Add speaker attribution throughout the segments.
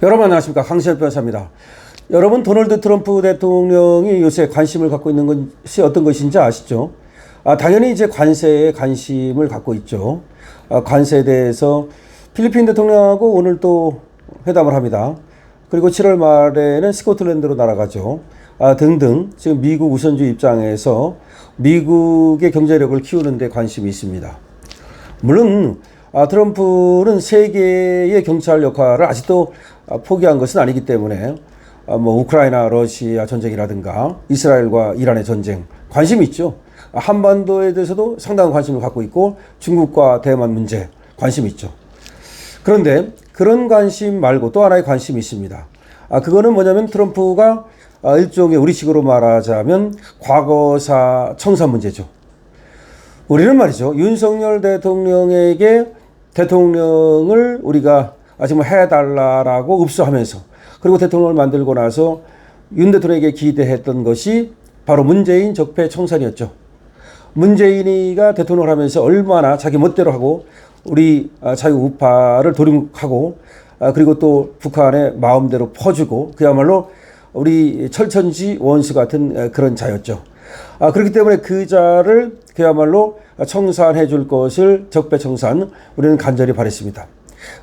Speaker 1: 여러분 안녕하십니까, 강시현 변호사입니다. 여러분, 도널드 트럼프 대통령이 요새 관심을 갖고 있는 것이 어떤 것인지 아시죠? 당연히 이제 관세에 관심을 갖고 있죠. 관세에 대해서 필리핀 대통령하고 오늘 또 회담을 합니다. 그리고 7월 말에는 스코틀랜드로 날아가죠. 등등 지금 미국 우선주의 입장에서 미국의 경제력을 키우는 데 관심이 있습니다. 물론 트럼프는 세계의 경찰 역할을 아직도 포기한 것은 아니기 때문에 우크라이나 러시아 전쟁이라든가 이스라엘과 이란의 전쟁 관심이 있죠. 한반도에 대해서도 상당한 관심을 갖고 있고 중국과 대만 문제 관심이 있죠. 그런데 그런 관심 말고 또 하나의 관심이 있습니다. 그거는 뭐냐면 트럼프가 일종의 우리식으로 말하자면 과거사 청산 문제죠. 우리는 말이죠, 윤석열 대통령에게 대통령을 우리가 정말 해달라고 읍소하면서, 그리고 대통령을 만들고 나서 윤 대통령에게 기대했던 것이 바로 문재인 적폐 청산이었죠. 문재인이가 대통령을 하면서 얼마나 자기 멋대로 하고 우리 자유우파를 도륙하고 그리고 또 북한의 마음대로 퍼주고 그야말로 우리 철천지 원수 같은 그런 자였죠. 그렇기 때문에 그 자를 그야말로 청산해 줄 것을 적폐 청산 우리는 간절히 바랬습니다.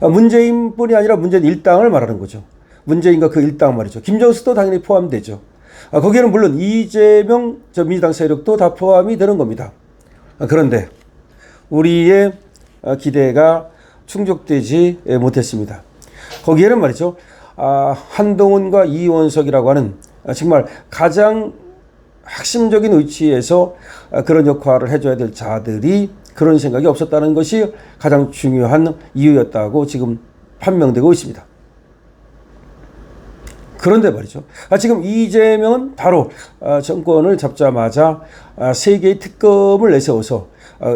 Speaker 1: 문재인뿐이 아니라 문재인 일당을 말하는 거죠. 문재인과 그 일당 말이죠. 김정수도 당연히 포함되죠. 거기에는 물론 이재명 민주당 세력도 다 포함이 되는 겁니다. 그런데 우리의 기대가 충족되지 못했습니다. 거기에는 말이죠, 한동훈과 이원석이라고 하는 정말 가장 핵심적인 위치에서 그런 역할을 해줘야 될 자들이 그런 생각이 없었다는 것이 가장 중요한 이유였다고 지금 판명되고 있습니다. 그런데 말이죠, 지금 이재명은 바로 정권을 잡자마자 3개의 특검을 내세워서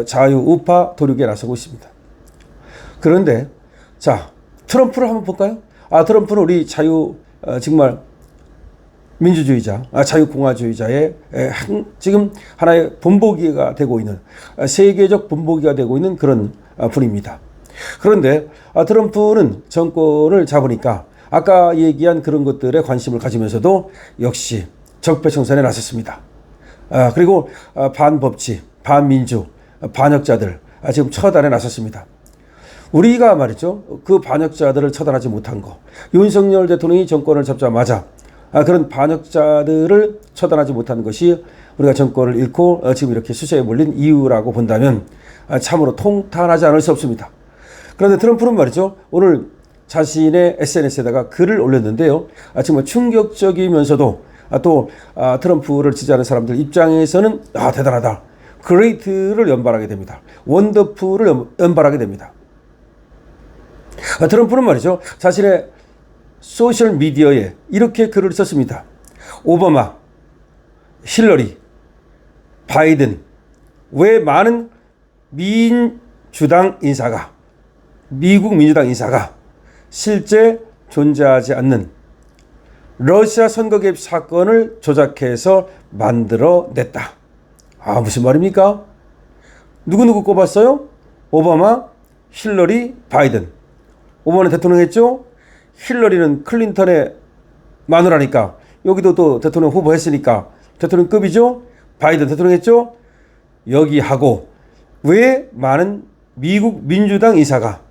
Speaker 1: 자유우파 도륙에 나서고 있습니다. 그런데 자, 트럼프를 한번 볼까요? 트럼프는 우리 정말 민주주의자, 자유공화주의자의 지금 하나의 본보기가 되고 있는, 세계적 본보기가 되고 있는 그런 분입니다. 그런데 트럼프는 정권을 잡으니까 아까 얘기한 그런 것들에 관심을 가지면서도 역시 적폐청산에 나섰습니다. 그리고 반법치, 반민주, 반역자들 지금 처단에 나섰습니다. 우리가 말이죠, 그 반역자들을 처단하지 못한 거, 윤석열 대통령이 정권을 잡자마자 그런 반역자들을 처단하지 못한 것이 우리가 정권을 잃고 지금 이렇게 수세에 몰린 이유라고 본다면 참으로 통탄하지 않을 수 없습니다. 그런데 트럼프는 말이죠, 오늘 자신의 SNS에다가 글을 올렸는데요, 정말 충격적이면서도 또 트럼프를 지지하는 사람들 입장에서는 대단하다, 그레이트를 연발하게 됩니다. 원더풀을 연발하게 됩니다. 트럼프는 말이죠, 자신의 소셜 미디어에 이렇게 글을 썼습니다. 오바마, 힐러리, 바이든, 왜 많은 민주당 인사가, 미국 민주당 인사가 실제 존재하지 않는 러시아 선거 개입 사건을 조작해서 만들어냈다. 무슨 말입니까? 누구 꼽았어요? 오바마, 힐러리, 바이든. 오바마는 대통령 했죠? 힐러리는 클린턴의 마누라니까 여기도 또 대통령 후보 했으니까 대통령급이죠. 바이든 대통령 했죠. 여기하고 왜 많은 미국 민주당 인사가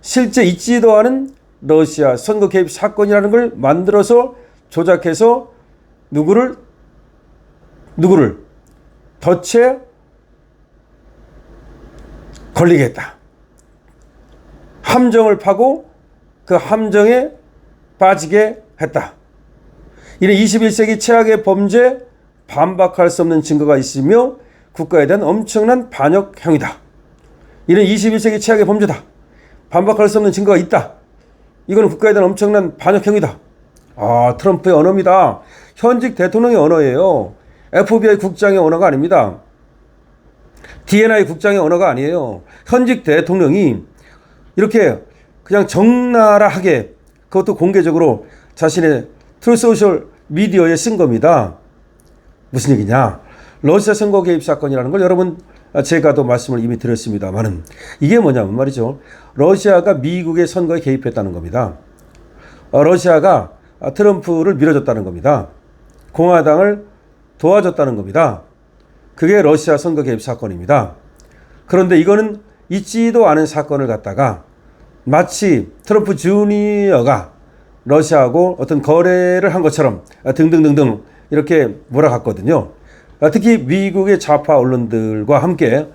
Speaker 1: 실제 있지도 않은 러시아 선거 개입 사건이라는 걸 만들어서 조작해서 누구를 덫에 걸리게 했다. 함정을 파고 그 함정에 빠지게 했다. 이는 21세기 최악의 범죄, 반박할 수 없는 증거가 있으며 국가에 대한 엄청난 반역 행위다. 이는 21세기 최악의 범죄다. 반박할 수 없는 증거가 있다. 이거는 국가에 대한 엄청난 반역 행위다. 트럼프의 언어입니다. 현직 대통령의 언어예요. FBI 국장의 언어가 아닙니다. DNI 국장의 언어가 아니에요. 현직 대통령이 이렇게 그냥 적나라하게, 그것도 공개적으로 자신의 트루스 소셜 미디어에 쓴 겁니다. 무슨 얘기냐? 러시아 선거 개입 사건이라는 걸 여러분 제가도 말씀을 이미 드렸습니다만은 이게 뭐냐면 말이죠, 러시아가 미국의 선거에 개입했다는 겁니다. 러시아가 트럼프를 밀어줬다는 겁니다. 공화당을 도와줬다는 겁니다. 그게 러시아 선거 개입 사건입니다. 그런데 이거는 있지도 않은 사건을 갖다가 마치 트럼프 주니어가 러시아하고 어떤 거래를 한 것처럼 등등등등 이렇게 몰아갔거든요. 특히 미국의 좌파 언론들과 함께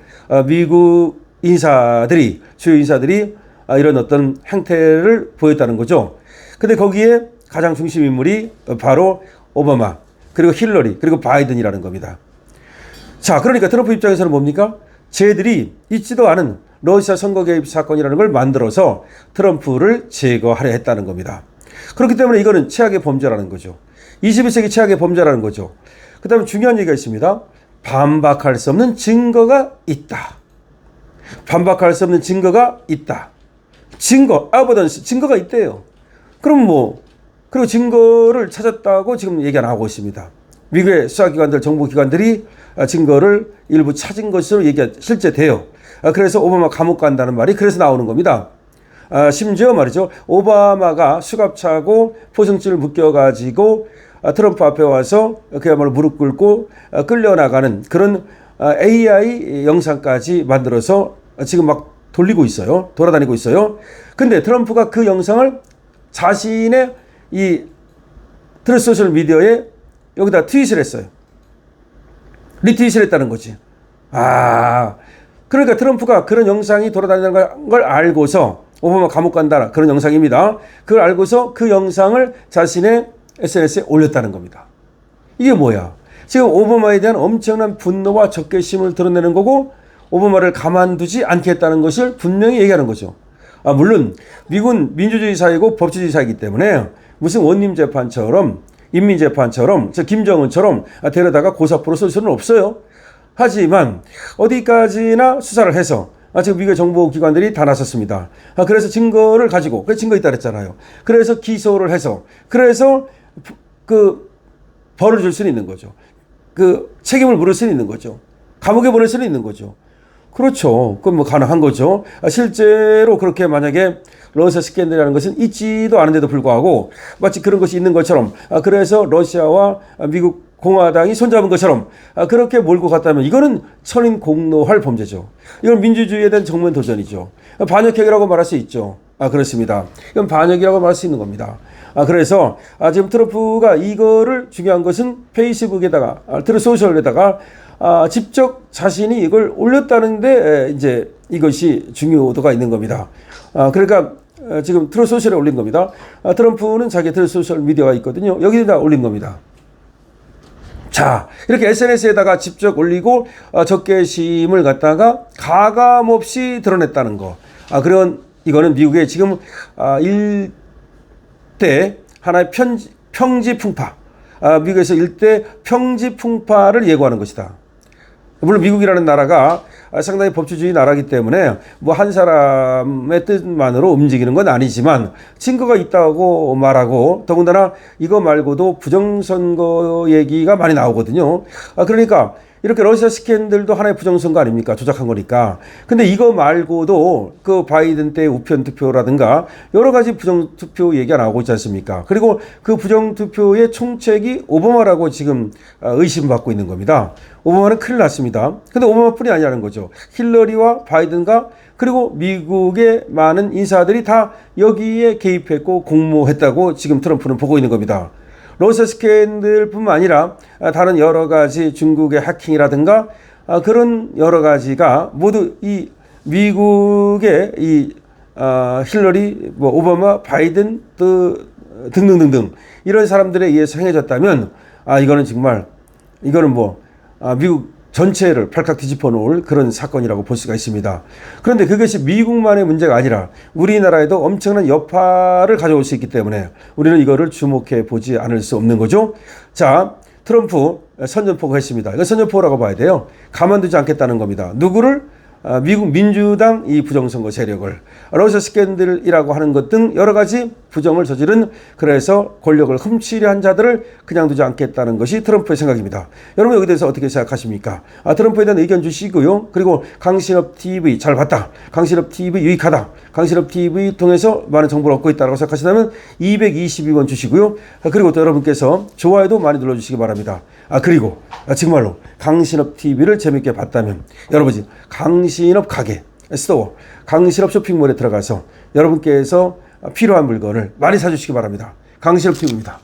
Speaker 1: 미국 인사들이, 주요 인사들이 이런 어떤 행태를 보였다는 거죠. 근데 거기에 가장 중심 인물이 바로 오바마, 그리고 힐러리, 그리고 바이든이라는 겁니다. 자, 그러니까 트럼프 입장에서는 뭡니까? 쟤들이 있지도 않은 러시아 선거 개입 사건이라는 걸 만들어서 트럼프를 제거하려 했다는 겁니다. 그렇기 때문에 이거는 최악의 범죄라는 거죠. 21세기 최악의 범죄라는 거죠. 그 다음에 중요한 얘기가 있습니다. 반박할 수 없는 증거가 있다. 반박할 수 없는 증거가 있다. 증거, 에비던스, 증거가 있대요. 그럼 그리고 증거를 찾았다고 지금 얘기가 나오고 있습니다. 미국의 수사기관들, 정보기관들이 증거를 일부 찾은 것으로 얘기가 실제 돼요. 그래서 오바마 감옥 간다는 말이 그래서 나오는 겁니다. 심지어 말이죠. 오바마가 수갑차고 포승줄을 묶여가지고 트럼프 앞에 와서 그야말로 무릎 꿇고 끌려나가는 그런 AI 영상까지 만들어서 지금 막 돌리고 있어요. 돌아다니고 있어요. 근데 트럼프가 그 영상을 자신의 이 트루스 소셜 미디어에 여기다 트윗을 했어요. 리트윗을 했다는 거지. 그러니까 트럼프가 그런 영상이 돌아다니는 걸 알고서 오바마 감옥 간다 그런 영상입니다. 그걸 알고서 그 영상을 자신의 SNS에 올렸다는 겁니다. 이게 뭐야? 지금 오바마에 대한 엄청난 분노와 적개심을 드러내는 거고 오바마를 가만두지 않겠다는 것을 분명히 얘기하는 거죠. 물론 미국은 민주주의 사회고 법치주의 사회이기 때문에 무슨 원림재판처럼 인민재판처럼 김정은처럼 데려다가 고사포로 쏠 수는 없어요. 하지만 어디까지나 수사를 해서 지금 미국의 정보기관들이 다 나섰습니다. 그래서 증거를 가지고 증거 있다 그랬잖아요. 그래서 기소를 해서 그래서 그 벌을 줄 수는 있는 거죠. 그 책임을 물을 수는 있는 거죠. 감옥에 보낼 수는 있는 거죠. 그렇죠. 그건 가능한 거죠. 실제로 그렇게 만약에 러시아 스캔들이라는 것은 있지도 않은데도 불구하고 마치 그런 것이 있는 것처럼 그래서 러시아와 미국 공화당이 손잡은 것처럼 그렇게 몰고 갔다면 이거는 천인공노할 범죄죠. 이건 민주주의에 대한 정면 도전이죠. 반역행위라고 말할 수 있죠. 그렇습니다. 이건 반역이라고 말할 수 있는 겁니다. 그래서 지금 트럼프가 이거를 중요한 것은 페이스북에다가 트루스 소셜에다가 직접 자신이 이걸 올렸다는데 이제 이것이 중요도가 있는 겁니다. 그러니까 지금 트루스 소셜에 올린 겁니다. 트럼프는 자기 트루스 소셜 미디어가 있거든요. 여기다 올린 겁니다. 자, 이렇게 SNS에다가 직접 올리고 적개심을 갖다가 가감없이 드러냈다는 거. 이거는 미국의 지금 일대 하나의 평지풍파. 미국에서 일대 평지풍파를 예고하는 것이다. 물론 미국이라는 나라가 상당히 법치주의 나라이기 때문에 한 사람의 뜻만으로 움직이는 건 아니지만 증거가 있다고 말하고 더군다나 이거 말고도 부정선거 얘기가 많이 나오거든요. 그러니까 이렇게 러시아 스캔들도 하나의 부정선거 아닙니까? 조작한 거니까. 근데 이거 말고도 그 바이든 때 우편 투표라든가 여러 가지 부정투표 얘기가 나오고 있지 않습니까? 그리고 그 부정투표의 총책이 오바마라고 지금 의심받고 있는 겁니다. 오바마는 큰일 났습니다. 근데 오바마뿐이 아니라는 거죠. 힐러리와 바이든과 그리고 미국의 많은 인사들이 다 여기에 개입했고 공모했다고 지금 트럼프는 보고 있는 겁니다. 러시아 스캔들뿐만 아니라 다른 여러 가지 중국의 해킹이라든가 그런 여러 가지가 모두 이 미국의 이 힐러리, 오바마, 바이든 등등등등 이런 사람들에 의해서 행해졌다면 이거는 정말 이거는 미국 전체를 팔칵 뒤집어 놓을 그런 사건이라고 볼 수가 있습니다. 그런데 그것이 미국만의 문제가 아니라 우리나라에도 엄청난 여파를 가져올 수 있기 때문에 우리는 이거를 주목해 보지 않을 수 없는 거죠. 자, 트럼프 선전포고 했습니다. 이건 선전포고라고 봐야 돼요. 가만두지 않겠다는 겁니다. 누구를? 미국 민주당 이 부정선거 세력을 러시아 스캔들이라고 하는 것 등 여러 가지 부정을 저지른 그래서 권력을 훔치려 한 자들을 그냥 두지 않겠다는 것이 트럼프의 생각입니다. 여러분 여기 대해서 어떻게 생각하십니까? 트럼프에 대한 의견 주시고요. 그리고 강신업 TV 잘 봤다. 강신업 TV 유익하다. 강신업 TV 통해서 많은 정보를 얻고 있다고 생각하신다면 222원 주시고요. 그리고 또 여러분께서 좋아요도 많이 눌러주시기 바랍니다. 그리고 정말로 강신업 TV를 재밌게 봤다면 여러분 강신업 가게 스토어 강신업 쇼핑몰에 들어가서 여러분께서 필요한 물건을 많이 사주시기 바랍니다. 강신업 TV입니다.